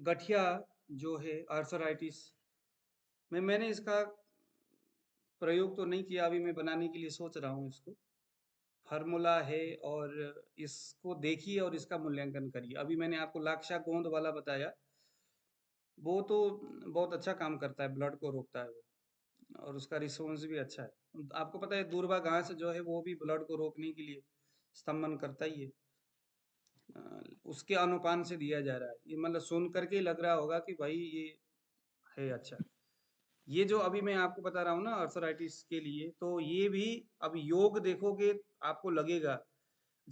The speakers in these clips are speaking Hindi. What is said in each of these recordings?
गठिया जो है आर्थराइटिस में, मैंने इसका प्रयोग तो नहीं किया, अभी मैं बनाने के लिए सोच रहा हूँ इसको। फार्मूला है और इसको देखिए और इसका मूल्यांकन करिए। अभी मैंने आपको लाक्षा गोंद वाला बताया, वो तो बहुत अच्छा काम करता है, ब्लड को रोकता है वो, और उसका रिस्पॉन्स भी अच्छा है। आपको पता है दूर्वा घास जो है वो भी ब्लड को रोकने के लिए स्तंभन करता ही है। अ, उसके अनुपान से दिया जा रहा है ये, मतलब सुन करके ही लग रहा होगा कि भाई ये है अच्छा। ये जो अभी मैं आपको बता रहा हूँ ना अर्थराइटिस के लिए, तो ये भी अब योग देखोगे आपको लगेगा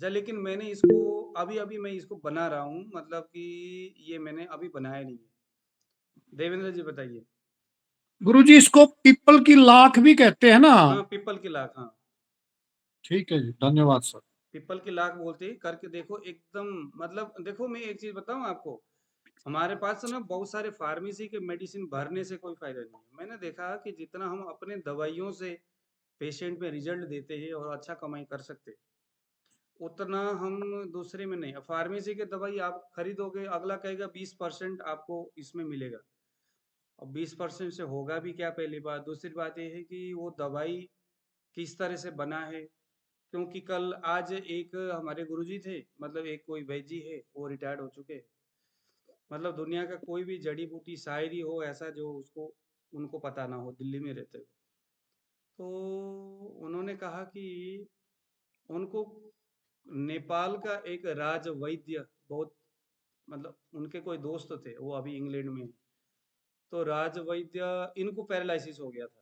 लेकिन मैंने इसको अभी अभी मैं इसको बना रहा हूँ, मतलब कि ये मैंने अभी बनाया नहीं है। देवेंद्र जी बताइए। गुरुजी इसको पीपल की लाख भी कहते हैं ना? हाँ, पीपल की लाख, हाँ। ठीक है जी, धन्यवाद सर। पीपल की लाख बोलते ही करके देखो एकदम। मतलब देखो मैं एक चीज बताऊं आपको, हमारे पास ना बहुत सारे फार्मेसी के मेडिसिन भरने से कोई फायदा नहीं है। मैंने देखा कि जितना हम अपने दवाइयों से पेशेंट में रिजल्ट देते हैं और अच्छा कमाई कर सकते हैं, उतना हम दूसरे में नहीं। फार्मेसी के दवाई आप खरीदोगे, अगला कहेगा 20% आपको इसमें मिलेगा, और 20% से होगा भी क्या, पहली बात। दूसरी बात यह है कि वो दवाई किस तरह से बना है, क्योंकि कल आज एक हमारे गुरुजी थे, मतलब एक कोई वैद्य जी है, वो रिटायर्ड हो चुके हैं। मतलब दुनिया का कोई भी जड़ी बूटी शायरी हो ऐसा जो उसको उनको पता ना हो, दिल्ली में रहते हो। तो उन्होंने कहा कि उनको नेपाल का एक राज वैद्य बहुत, मतलब उनके कोई दोस्त थे, वो अभी इंग्लैंड में हैं। तो राज वैद्य, इनको पैरालिसिस हो गया था।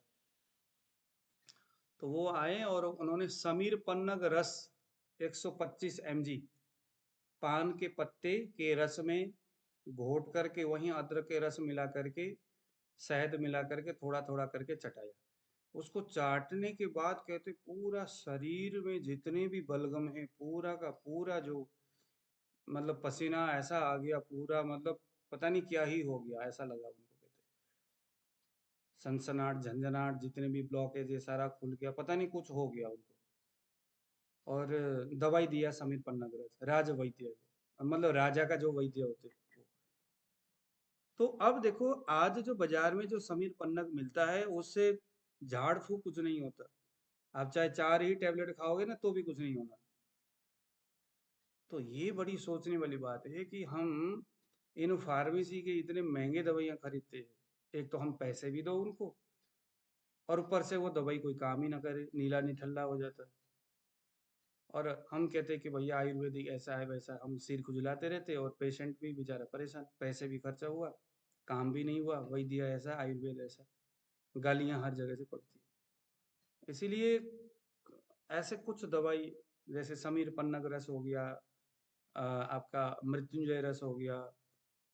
तो वो आए और उन्होंने समीर पन्नग रस 125 mg पान के पत्ते के रस में घोट करके, वहीं अदरक के रस मिला करके, शहद मिला करके थोड़ा थोड़ा करके चटाया। उसको चाटने के बाद कहते पूरा शरीर में जितने भी बलगम है पूरा का पूरा, जो मतलब पसीना ऐसा आ गया पूरा, मतलब पता नहीं क्या ही हो गया, ऐसा लगा उनको। कहते सनसनाहट झंझनाहट जितने भी ब्लॉकेज है सारा खुल गया, पता नहीं कुछ हो गया उनको। और दवाई दिया समीर पन्नागरज, राज वैद्य, मतलब राजा का जो वैद्य होते हैं वो। तो अब देखो आज जो बाजार में जो समीर पन्नग मिलता है उससे झाड़ फूक कुछ नहीं होता। आप चाहे 4 ही टैबलेट खाओगे ना तो भी कुछ नहीं होना। तो ये बड़ी सोचने वाली बात है कि हम इन फार्मेसी के इतने महंगे दवाइयाँ खरीदते हैं। एक तो हम पैसे भी दो उनको, और ऊपर से वो दवाई कोई काम ही ना करे, नीला निठल्ला हो जाता है। और हम कहते हैं कि भैया आयुर्वेदिक ऐसा है वैसा है, हम सिर खुजलाते रहते हैं, और पेशेंट भी बेचारा परेशान, पैसे भी खर्चा हुआ, काम भी नहीं हुआ, वही दिया ऐसा, आयुर्वेद ऐसा, गालियाँ हर जगह से पड़ती हैं। इसीलिए ऐसे कुछ दवाई, जैसे समीर पन्नग रस हो गया, आपका मृत्युंजय रस हो गया,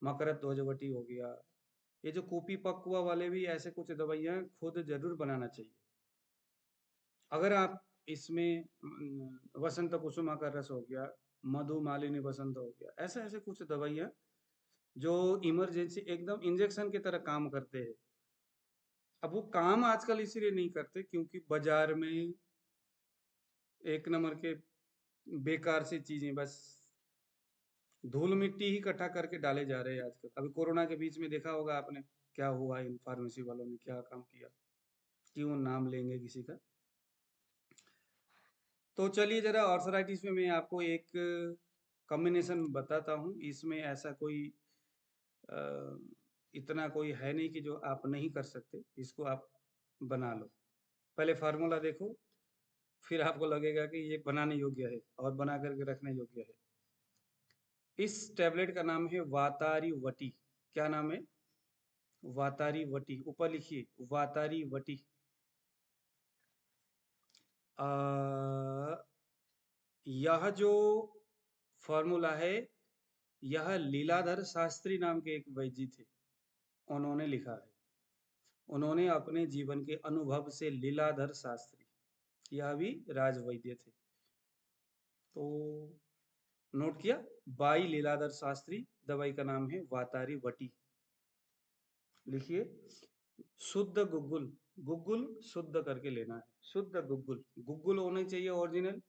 मकरत ध्वजवटी हो गया, ये जो कूपी पकुआ वाले भी ऐसे कुछ दवाइयाँ खुद जरूर बनाना चाहिए। अगर आप इसमें वसंत कुसुमा का रस हो गया, मधु मालिनी वसंत हो गया, ऐसे ऐसे कुछ दवाइयाँ जो इमरजेंसी एकदम इंजेक्शन की तरह काम करते हैं। अब वो काम आजकल इसीलिए नहीं करते क्योंकि बाजार में एक नंबर के बेकार सी चीजें, बस धूल मिट्टी ही इकट्ठा करके डाले जा रहे हैं आजकल। अभी कोरोना के बीच में देखा होगा आपने क्या हुआ, इन फार्मेसी वालों ने क्या काम किया, क्यों नाम लेंगे किसी का। तो चलिए जरा ऑर्थराइटिस में मैं आपको एक कॉम्बिनेशन बताता हूँ। इसमें ऐसा कोई अ, इतना कोई है नहीं कि जो आप नहीं कर सकते, इसको आप बना लो। पहले फार्मूला देखो, फिर आपको लगेगा कि ये बनाने योग्य है और बना करके रखने योग्य है। इस टैबलेट का नाम है वातारी वटी। क्या नाम है? वातारी वटी। ऊपर लिखिए वातारी वटी। यह जो फॉर्मूला है, यह लीलाधर शास्त्री नाम के एक वैद्य थे, उन्होंने लिखा है। उन्होंने अपने जीवन के अनुभव से, लीलाधर शास्त्री, यह भी राजवैद्य थे। तो नोट किया, बाई लीलाधर शास्त्री, दवाई का नाम है वातारी वटी। लिखिए शुद्ध गुग्गुल, गुग्गुल शुद्ध करके लेना है, शुद्ध गुग्गुल, गुग्गुल होना चाहिए ओरिजिनल।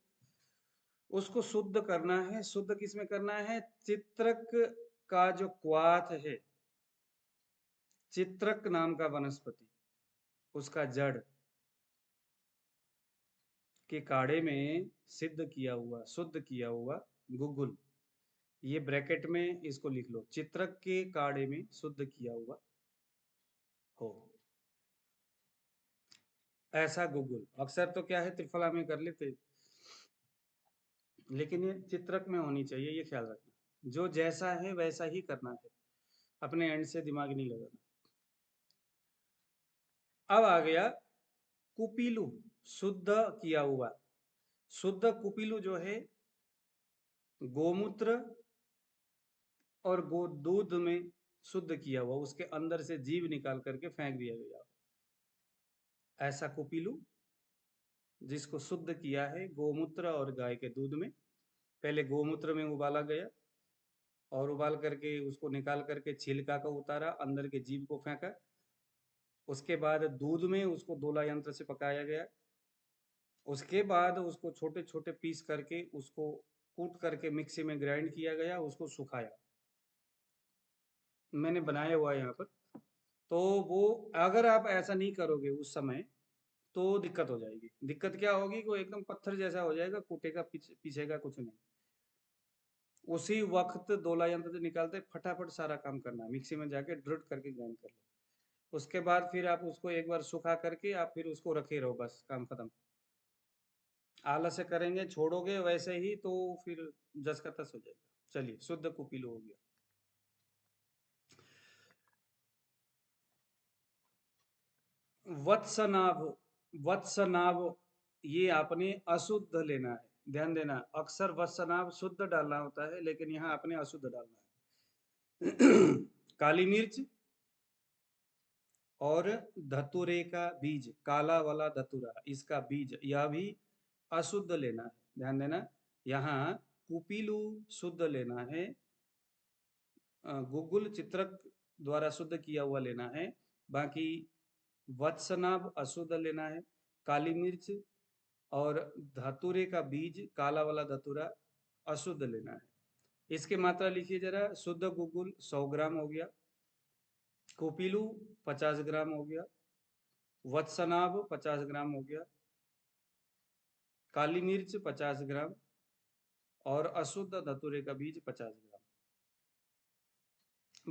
उसको शुद्ध करना है। शुद्ध किस में करना है? चित्रक का जो क्वाथ है, चित्रक नाम का वनस्पति, उसका जड़ के काढ़े में शुद्ध किया हुआ गुगुल, ये ब्रैकेट में इसको लिख लो, चित्रक के काढ़े में शुद्ध किया हुआ हो, ऐसा गुगुल। अक्सर तो क्या है त्रिफला में कर लेते, लेकिन ये चित्रक में होनी चाहिए, ये ख्याल रखना। जो जैसा है वैसा ही करना है, अपने एंड से दिमाग नहीं लगाना। अब आ गया कुपीलू, शुद्ध किया हुआ। शुद्ध कुपीलू जो है गोमूत्र और गो दूध में शुद्ध किया हुआ, उसके अंदर से जीव निकाल करके फेंक दिया गया, ऐसा कुपीलू जिसको शुद्ध किया है गोमूत्र और गाय के दूध में। पहले गोमूत्र में उबाला गया और उबाल करके उसको निकाल करके छिलका को उतारा, अंदर के जीव को फेंका। उसके बाद दूध में उसको दोला यंत्र से पकाया गया। उसके बाद उसको छोटे छोटे पीस करके उसको कूट करके मिक्सी में ग्राइंड किया गया, उसको सुखाया। मैंने बनाया हुआ है यहाँ पर। तो वो अगर आप ऐसा नहीं करोगे उस समय तो दिक्कत हो जाएगी। दिक्कत क्या होगी कि वो एकदम पत्थर जैसा हो जाएगा, कूटेगा पीछेगा कुछ नहीं। उसी वक्त दोला यंत्र से निकालते फटाफट सारा काम करना है, मिक्सी में जाके ड्रिट करके ग्राइंड कर लो। उसके बाद फिर आप उसको एक बार सुखा करके आप फिर उसको रखे रहो, बस काम खत्म। आलस से करेंगे छोड़ोगे वैसे ही तो फिर जस का तस हो जाएगा। चलिए, शुद्ध कुपीलू हो गया। वत्सनाभ, वत्सनाभ ये आपने अशुद्ध लेना है, ध्यान देना। अक्सर वत्सनाभ शुद्ध डालना होता है, लेकिन यहाँ आपने अशुद्ध डालना है। काली मिर्च और धतूरे का बीज, काला वाला धतूरा, इसका बीज, यह भी अशुद्ध लेना है, ध्यान देना। यहाँ कुपीलू शुद्ध लेना है, गुगुल चित्रक द्वारा शुद्ध किया हुआ लेना है, बाकी वत्सनाभ अशुद्ध लेना है, काली मिर्च और धतूरे का बीज, काला वाला धतूरा अशुद्ध लेना है। इसकी मात्रा लिखिए जरा। शुद्ध गुगुल 100 ग्राम हो गया, कुपीलू 50 ग्राम हो गया, वत्सनाभ 50 ग्राम हो गया, काली मिर्च 50 ग्राम और अशुद्ध धतूरे का बीज 50 ग्राम।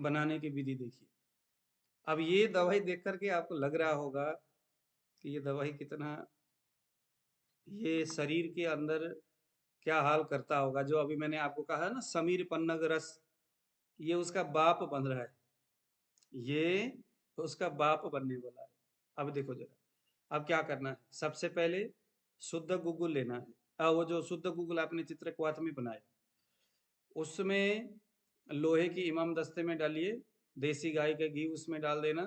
बनाने की विधि देखिए। अब ये दवाई देख करके आपको लग रहा होगा कि ये दवाई कितना, ये शरीर के अंदर क्या हाल करता होगा। जो अभी मैंने आपको कहा ना समीर पन्नग रस, ये उसका बाप बन रहा है, ये उसका बाप बनने वाला है। अब देखो जरा, अब क्या करना है। सबसे पहले शुद्ध गुगुल लेना है। वो जो शुद्ध गुगुल आपने चित्रकवात में बनाया, उसमें लोहे की इमाम दस्ते में डालिए, देसी गाय का घी उसमें डाल देना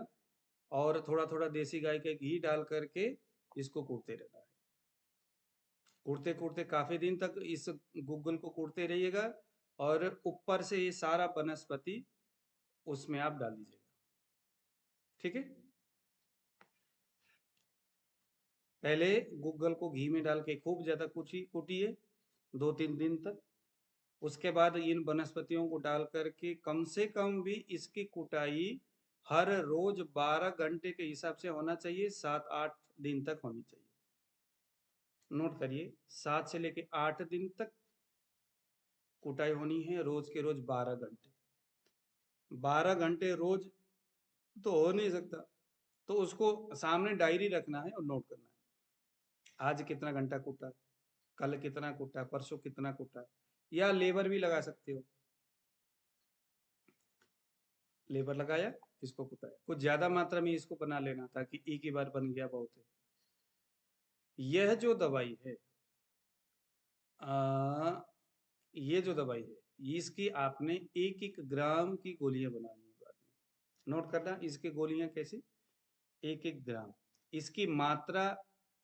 और थोड़ा थोड़ा देसी गाय का घी डाल करके इसको कूटते रहना है। कूटते कूटते काफी दिन तक इस गुगुल को कूटते रहिएगा और ऊपर से ये सारा वनस्पति उसमें आप डाल दीजिएगा, ठीक है। पहले गुगल को घी में डाल के खूब ज्यादा कूटिए 2-3 दिन तक। उसके बाद इन वनस्पतियों को डाल करके कम से कम भी इसकी कुटाई हर रोज 12 घंटे के हिसाब से होना चाहिए, 7-8 दिन तक होनी चाहिए। नोट करिए, 7 से लेके 8 दिन तक कुटाई होनी है, रोज के रोज 12 घंटे। 12 घंटे रोज तो हो नहीं सकता, तो उसको सामने डायरी रखना है और नोट करना है। आज कितना घंटा कूटा, कल कितना कूटा, परसों कितना कूटा, या लेबर भी लगा सकते हो। लेबर लगाया, इसको कुटाया, कुछ ज्यादा मात्रा में इसको बना लेना ताकि एक ही बार बन गया बहुत है। यह जो दवाई है, आ, ये जो दवाई है, इसकी आपने 1-1 ग्राम की गोलियां बनानी है बाद में। नोट करना, इसकी गोलियां कैसी, 1-1 ग्राम। इसकी मात्रा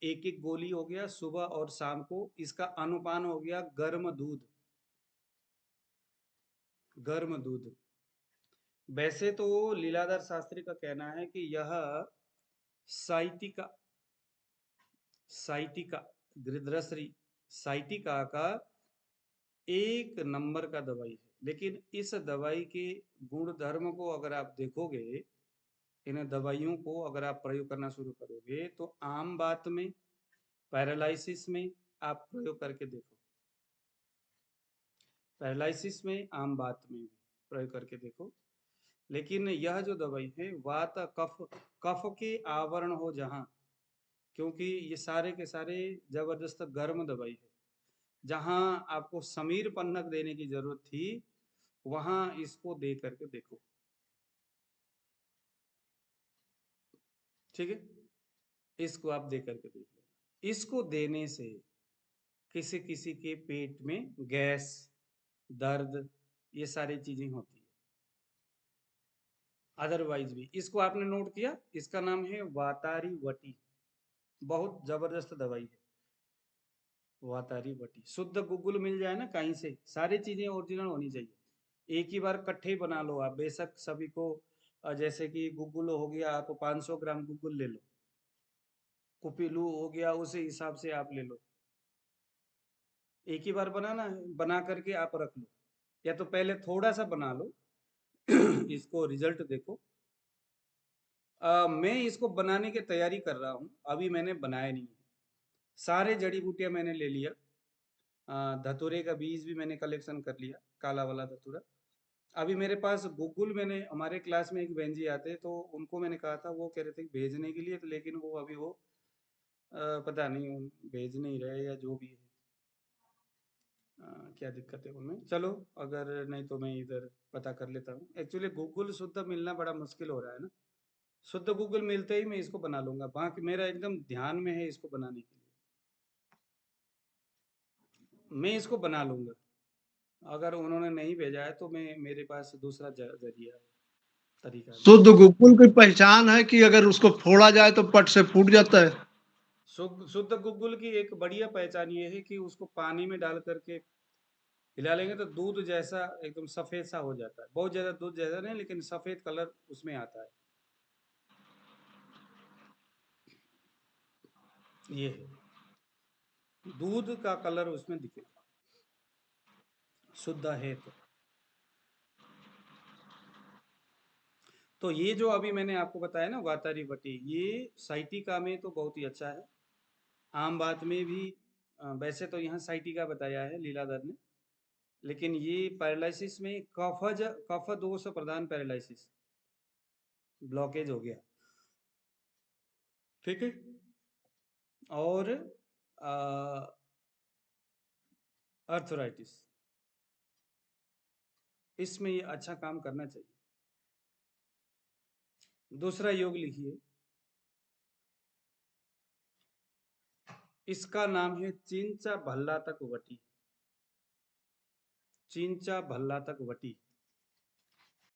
1-1 गोली हो गया सुबह और शाम को। इसका अनुपान हो गया गर्म दूध, गर्म दूध। वैसे तो लीलाधर शास्त्री का कहना है कि यह साइटिका, साइटिका गृध्रश्री साइटिका का 1 नंबर का दवाई है। लेकिन इस दवाई के गुण धर्म को अगर आप देखोगे इन दवाइयों को अगर आप प्रयोग करना शुरू करोगे तो आम बात में, पैरालिसिस में आप प्रयोग करके देखो, पैरालिसिस में, आम बात में भी प्रयोग करके देखो। लेकिन यह जो दवाई है वात कफ, कफ के आवरण हो जहाँ, क्योंकि ये सारे के सारे जबरदस्त गर्म दवाई है, जहाँ आपको समीर पन्नग देने की जरूरत थी वहां इसको दे करके देखो, ठीक है। इसको आप दे करके देख लेना। इसको देने से किसी किसी के पेट में गैस, दर्द, ये सारी चीजें होती है। अदरवाइज भी इसको आपने नोट किया, इसका नाम है वातारी वटी, बहुत जबरदस्त दवाई है वातारी वटी। शुद्ध गूगल मिल जाए ना कहीं से, सारी चीजें ओरिजिनल होनी चाहिए। एक ही बार इकट्ठे बना लो आप, बेशक सभी को जैसे कि गूगल हो गया तो 500 ग्राम गूगल ले लो, कुपिलू हो गया उसी हिसाब से आप ले लो। एक ही बार बनाना है, बना करके आप रख लो, या तो पहले थोड़ा सा बना लो इसको रिजल्ट देखो। मैं इसको बनाने की तैयारी कर रहा हूँ, अभी मैंने बनाया नहीं है। सारे जड़ी बूटियां मैंने ले लिया, धतूरे का बीज भी मैंने कलेक्शन कर लिया, काला वाला धतूरा। अभी मेरे पास गूगल, मैंने हमारे क्लास में एक बहन जी आते तो उनको मैंने कहा था, वो कह रहे थे भेजने के लिए, तो लेकिन वो अभी वो पता नहीं भेज नहीं रहे या जो भी है, क्या दिक्कत है उनमें। चलो, अगर नहीं तो मैं इधर पता कर लेता हूँ। एक्चुअली गूगल शुद्ध मिलना बड़ा मुश्किल हो रहा है ना, शुद्ध गूगल मिलते ही मैं इसको बना लूंगा, बाकी मेरा एकदम ध्यान में है इसको बनाने के लिए, मैं इसको बना लूंगा। अगर उन्होंने नहीं भेजा है तो मैं, मेरे पास दूसरा जरिया है, तरीका है मेरे शुद्ध पास। गूगल की पहचान है कि अगर उसको फोड़ा जाए तो पट से फूट जाता है। शुद्ध शुद्ध गूगल की एक बढ़िया पहचान ये है कि उसको पानी में डाल करके हिला लेंगे तो दूध जैसा एकदम सफेद सा हो जाता है, बहुत ज्यादा दूध जैसा नहीं, लेकिन सफेद कलर उसमें आता है, ये है, दूध का कलर उसमें दिखेगा, शुद्ध है तो ये जो अभी मैंने आपको बताया ना वातारी वटी, ये साइटिका में तो बहुत ही अच्छा है, आम बात में भी। वैसे तो यहाँ साइटिका बताया है लीलाधर ने, लेकिन ये पैरालिसिस में कफज, कफ दोष प्रधान पैरालिसिस, ब्लॉकेज हो गया, ठीक है। और अर्थराइटिस, इसमें ये अच्छा काम करना चाहिए। दूसरा योग लिखिए, इसका नाम है चिंचा भल्ला तक वटी, चिंचा भल्ला तक वटी।